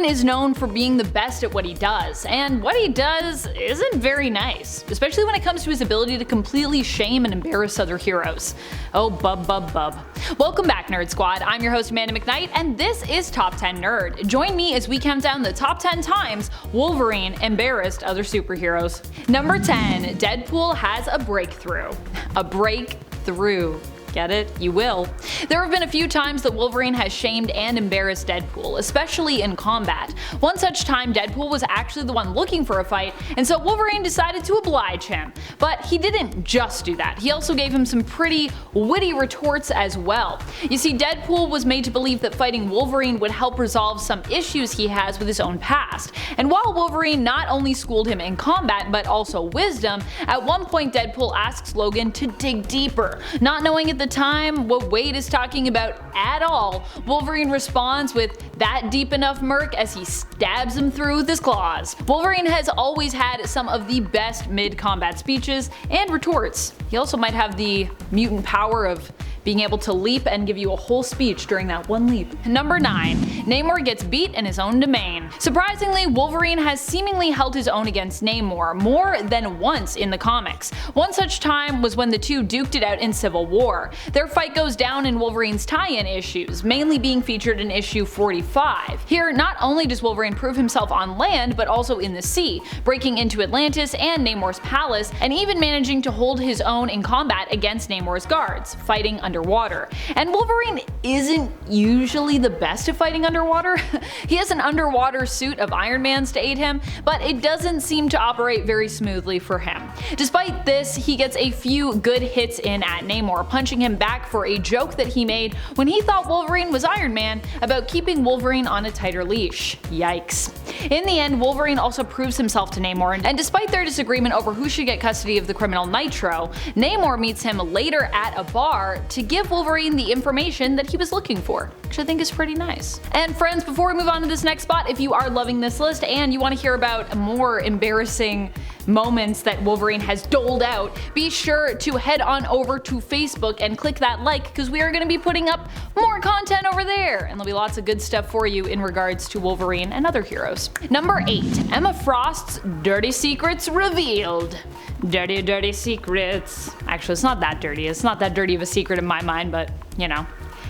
Wolverine is known for being the best at what he does, and what he does isn't very nice, especially when it comes to his ability to completely shame and embarrass other heroes. Oh bub. Welcome back, Nerd Squad. I'm your host Amanda McKnight, and this is Top 10 Nerd. Join me as we count down the top 10 times Wolverine embarrassed other superheroes. Number 10. Deadpool has a breakthrough. A breakthrough. Get it? You will. There have been a few times that Wolverine has shamed and embarrassed Deadpool, especially in combat. One such time, Deadpool was actually the one looking for a fight, and so Wolverine decided to oblige him. But he didn't just do that, he also gave him some pretty witty retorts as well. You see, Deadpool was made to believe that fighting Wolverine would help resolve some issues he has with his own past. And while Wolverine not only schooled him in combat, but also wisdom, at one point Deadpool asks Logan to dig deeper. Not knowing at the time what Wade is talking about at all, Wolverine responds with that deep enough murk as he stabs him through with his claws. Wolverine has always had some of the best mid-combat speeches and retorts. He also might have the mutant power of being able to leap and give you a whole speech during that one leap. Number 9. Namor gets beat in his own domain. Surprisingly, Wolverine has seemingly held his own against Namor more than once in the comics. One such time was when the two duked it out in Civil War. Their fight goes down in Wolverine's tie-in issues, mainly being featured in issue 45. Here, not only does Wolverine prove himself on land, but also in the sea, breaking into Atlantis and Namor's palace, and even managing to hold his own in combat against Namor's guards, fighting underwater. And Wolverine isn't usually the best at fighting underwater. He has an underwater suit of Iron Man's to aid him, but it doesn't seem to operate very smoothly for him. Despite this, he gets a few good hits in at Namor, punching him back for a joke that he made when he thought Wolverine was Iron Man about keeping Wolverine on a tighter leash. Yikes. In the end, Wolverine also proves himself to Namor, and despite their disagreement over who should get custody of the criminal Nitro, Namor meets him later at a bar to give Wolverine the information that he was looking for, which I think is pretty nice. And friends, before we move on to this next spot, if you are loving this list and you want to hear about more embarrassing moments that Wolverine has doled out, be sure to head on over to Facebook and click that like, because we are going to be putting up more content over there, and there'll be lots of good stuff for you in regards to Wolverine and other heroes. Number 8. Emma Frost's dirty secrets revealed. Dirty secrets. Actually, it's not that dirty. It's not that dirty of a secret in my mind, but you know.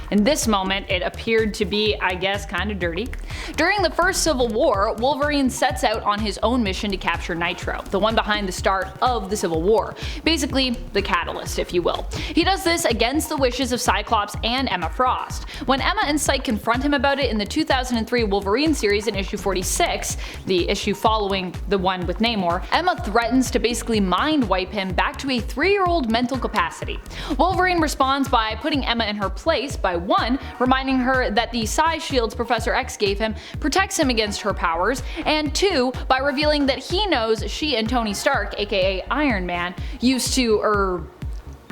In this moment, it appeared to be, I guess, kind of dirty. During the first Civil War, Wolverine sets out on his own mission to capture Nitro, the one behind the start of the Civil War. Basically, the catalyst, if you will. He does this against the wishes of Cyclops and Emma Frost. When Emma and Cyc confront him about it in the 2003 Wolverine series in issue 46, the issue following the one with Namor, Emma threatens to basically mind wipe him back to a 3-year-old mental capacity. Wolverine responds by putting Emma in her place by 1, reminding her that the psi shields Professor X gave him protects him against her powers, and 2, by revealing that he knows she and Tony Stark, aka Iron Man, used to,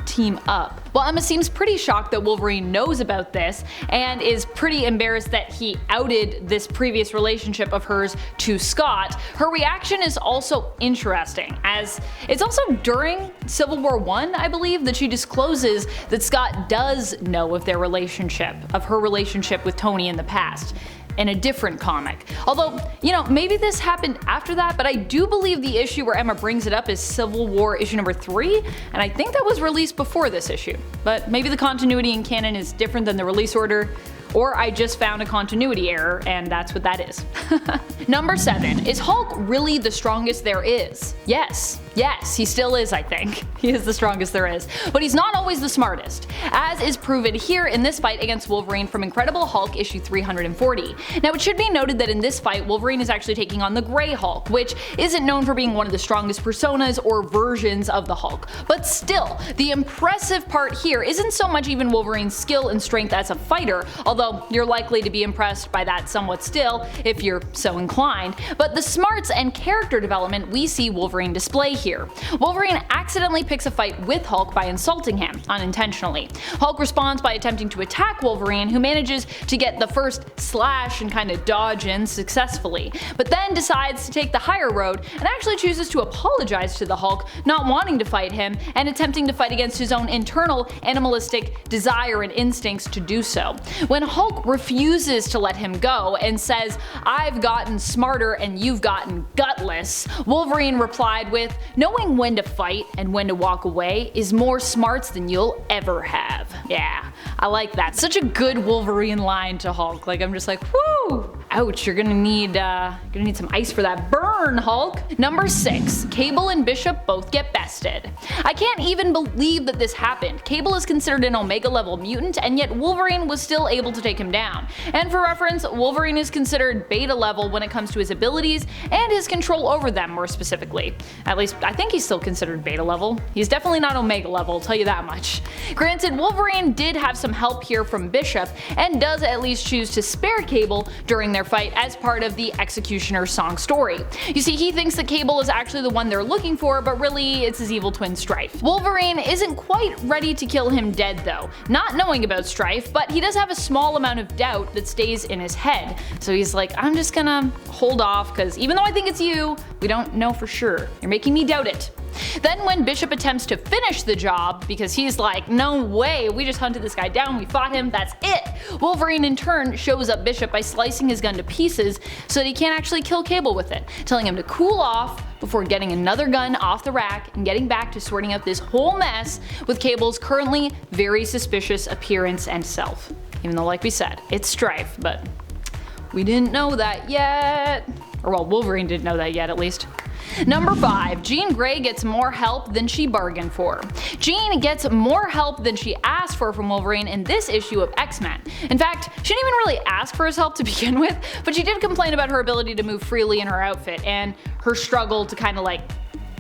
team up. Well, Emma seems pretty shocked that Wolverine knows about this and is pretty embarrassed that he outed this previous relationship of hers to Scott. Her reaction is also interesting, as it's also during Civil War I, I believe, that she discloses that Scott does know of their relationship, of her relationship with Tony in the past, in a different comic. Although, you know, maybe this happened after that, but I do believe the issue where Emma brings it up is Civil War issue number 3, and I think that was released before this issue. But maybe the continuity in canon is different than the release order, or I just found a continuity error, and that's what that is. Number 7. Is Hulk really the strongest there is? Yes, he still is, I think. He is the strongest there is. But he's not always the smartest, as is proven here in this fight against Wolverine from Incredible Hulk issue 340. Now, it should be noted that in this fight, Wolverine is actually taking on the Grey Hulk, which isn't known for being one of the strongest personas or versions of the Hulk. But still, the impressive part here isn't so much even Wolverine's skill and strength as a fighter, although you're likely to be impressed by that somewhat still if you're so inclined, but the smarts and character development we see Wolverine display here. here. Wolverine accidentally picks a fight with Hulk by insulting him, unintentionally. Hulk responds by attempting to attack Wolverine, who manages to get the first slash and kind of dodge in successfully, but then decides to take the higher road and actually chooses to apologize to the Hulk, not wanting to fight him and attempting to fight against his own internal animalistic desire and instincts to do so. When Hulk refuses to let him go and says, "I've gotten smarter and you've gotten gutless," Wolverine replied with, "Knowing when to fight and when to walk away is more smarts than you'll ever have." Yeah, I like that. Such a good Wolverine line to Hulk. Like, I'm just like, whoo! Ouch, you're gonna need some ice for that burn, Hulk. Number 6, Cable and Bishop both get bested. I can't even believe that this happened. Cable is considered an Omega level mutant, and yet Wolverine was still able to take him down. And for reference, Wolverine is considered Beta level when it comes to his abilities and his control over them more specifically. At least, I think he's still considered Beta level. He's definitely not Omega level, I'll tell you that much. Granted, Wolverine did have some help here from Bishop, and does at least choose to spare Cable during their fight as part of the Executioner song story. You see, he thinks that Cable is actually the one they're looking for, but really it's his evil twin Strife. Wolverine isn't quite ready to kill him dead though, not knowing about Strife, but he does have a small amount of doubt that stays in his head. So he's like, I'm just gonna hold off, because even though I think it's you, we don't know for sure. You're making me doubt it. Then when Bishop attempts to finish the job, because he's like, no way, we just hunted this guy down, we fought him, that's it, Wolverine in turn shows up Bishop by slicing his gun to pieces so that he can't actually kill Cable with it, telling him to cool off before getting another gun off the rack and getting back to sorting out this whole mess with Cable's currently very suspicious appearance and self. Even though, like we said, it's Strife, but we didn't know that yet. Or well, Wolverine didn't know that yet, at least. Number 5, Jean Grey gets more help than she bargained for. Jean gets more help than she asked for from Wolverine in this issue of X-Men. In fact, she didn't even really ask for his help to begin with, but she did complain about her ability to move freely in her outfit and her struggle to kind of like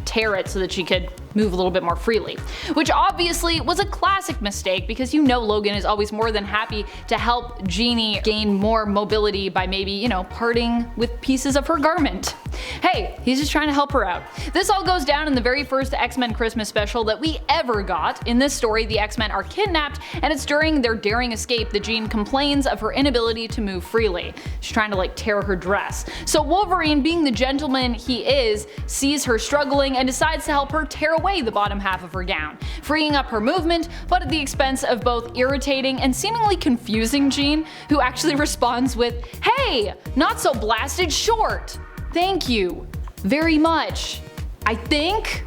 tear it so that she could move a little bit more freely. Which obviously was a classic mistake, because you know Logan is always more than happy to help Jeannie gain more mobility by maybe, you know, parting with pieces of her garment. Hey, he's just trying to help her out. This all goes down in the very first X-Men Christmas special that we ever got. In this story, the X-Men are kidnapped, and it's during their daring escape that Jean complains of her inability to move freely. She's trying to like tear her dress. So Wolverine, being the gentleman he is, sees her struggling and decides to help her tear away the bottom half of her gown, freeing up her movement, but at the expense of both irritating and seemingly confusing Jean, who actually responds with, "Hey, not so blasted short. Thank you very much. I think."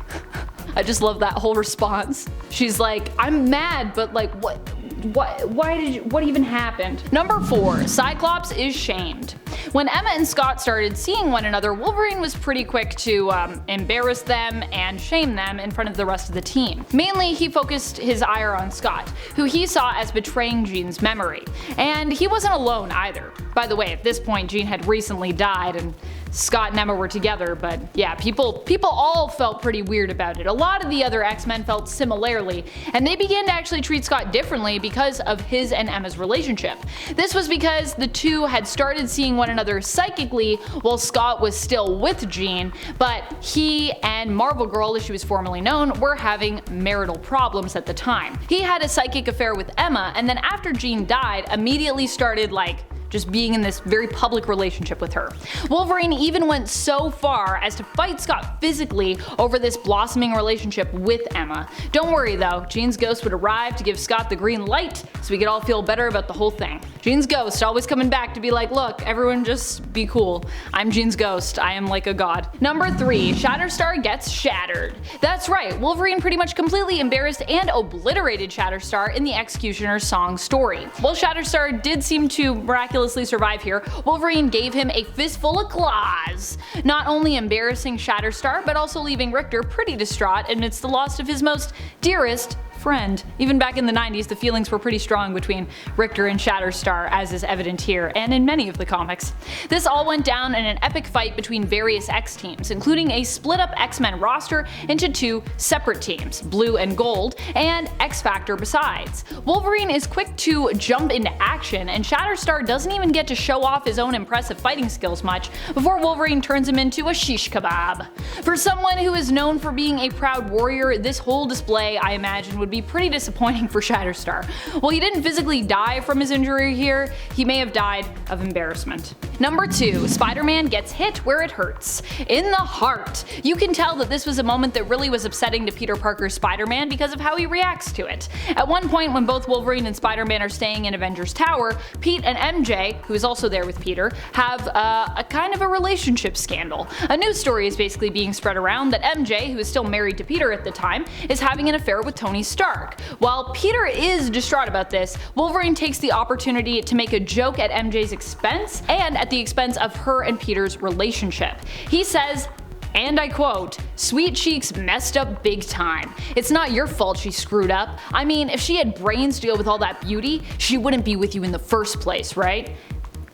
I just love that whole response. She's like, I'm mad, but like what even happened? Number 4, Cyclops is shamed. When Emma and Scott started seeing one another, Wolverine was pretty quick to embarrass them and shame them in front of the rest of the team. Mainly, he focused his ire on Scott, who he saw as betraying Jean's memory. And he wasn't alone either. By the way, at this point, Jean had recently died and Scott and Emma were together, but yeah, people all felt pretty weird about it. A lot of the other X-Men felt similarly, and they began to actually treat Scott differently because of his and Emma's relationship. This was because the two had started seeing one another psychically while Scott was still with Jean, but he and Marvel Girl, as she was formerly known, were having marital problems at the time. He had a psychic affair with Emma, and then after Jean died, immediately started like just being in this very public relationship with her. Wolverine even went so far as to fight Scott physically over this blossoming relationship with Emma. Don't worry though, Jean's ghost would arrive to give Scott the green light so we could all feel better about the whole thing. Jean's ghost always coming back to be like, look, everyone just be cool. I'm Jean's ghost, I am like a god. Number 3, Shatterstar gets shattered. That's right, Wolverine pretty much completely embarrassed and obliterated Shatterstar in the Executioner song story. While Shatterstar did seem to miraculously survive here, Wolverine gave him a fistful of claws, not only embarrassing Shatterstar but also leaving Richter pretty distraught amidst the loss of his most dearest friend. Even back in the 90s, the feelings were pretty strong between Richter and Shatterstar, as is evident here, and in many of the comics. This all went down in an epic fight between various X-teams, including a split-up X-Men roster into two separate teams, Blue and Gold, and X-Factor besides. Wolverine is quick to jump into action, and Shatterstar doesn't even get to show off his own impressive fighting skills much before Wolverine turns him into a shish kebab. For someone who is known for being a proud warrior, this whole display, I imagine, would be pretty disappointing for Shatterstar. While he didn't physically die from his injury here, he may have died of embarrassment. Number 2, Spider-Man gets hit where it hurts. In the heart. You can tell that this was a moment that really was upsetting to Peter Parker's Spider-Man because of how he reacts to it. At one point, when both Wolverine and Spider-Man are staying in Avengers Tower, Pete and MJ, who is also there with Peter, have a kind of a relationship scandal. A news story is basically being spread around that MJ, who is still married to Peter at the time, is having an affair with Tony Stark. While Peter is distraught about this, Wolverine takes the opportunity to make a joke at MJ's expense and at the expense of her and Peter's relationship. He says, and I quote, "Sweet Cheeks messed up big time. It's not your fault she screwed up. I mean, if she had brains to go with all that beauty, she wouldn't be with you in the first place, right?"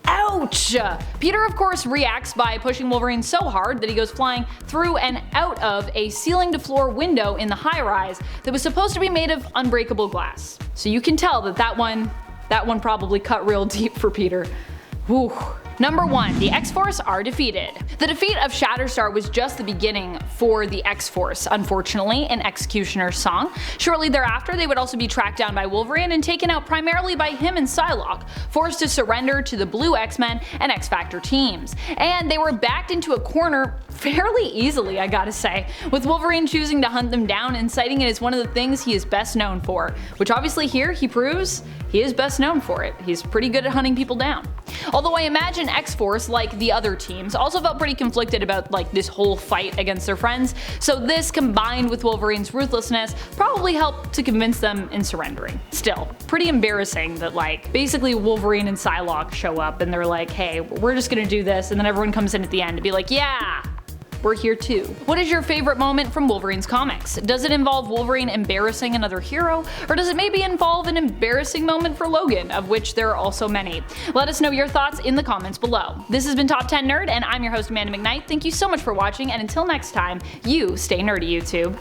Ouch! Peter of course reacts by pushing Wolverine so hard that he goes flying through and out of a ceiling to floor window in the high-rise that was supposed to be made of unbreakable glass. So you can tell that one probably cut real deep for Peter. Whew. Number 1, the X-Force are defeated. The defeat of Shatterstar was just the beginning for the X-Force, unfortunately, in Executioner's song. Shortly thereafter, they would also be tracked down by Wolverine and taken out primarily by him and Psylocke, forced to surrender to the Blue X-Men and X-Factor teams. And they were backed into a corner fairly easily, I gotta say, with Wolverine choosing to hunt them down and citing it as one of the things he is best known for, which obviously here he proves he is best known for it. He's pretty good at hunting people down. Although I imagine X-Force, like the other teams, also felt pretty conflicted about this whole fight against their friends, so this combined with Wolverine's ruthlessness probably helped to convince them in surrendering. Still, pretty embarrassing that basically Wolverine and Psylocke show up and they're like, hey, we're just gonna do this, and then everyone comes in at the end to be like, yeah, we're here too. What is your favorite moment from Wolverine's comics? Does it involve Wolverine embarrassing another hero, or does it maybe involve an embarrassing moment for Logan, of which there are also many? Let us know your thoughts in the comments below. This has been Top 10 Nerd, and I'm your host Amanda McKnight. Thank you so much for watching, and until next time, you stay nerdy, YouTube.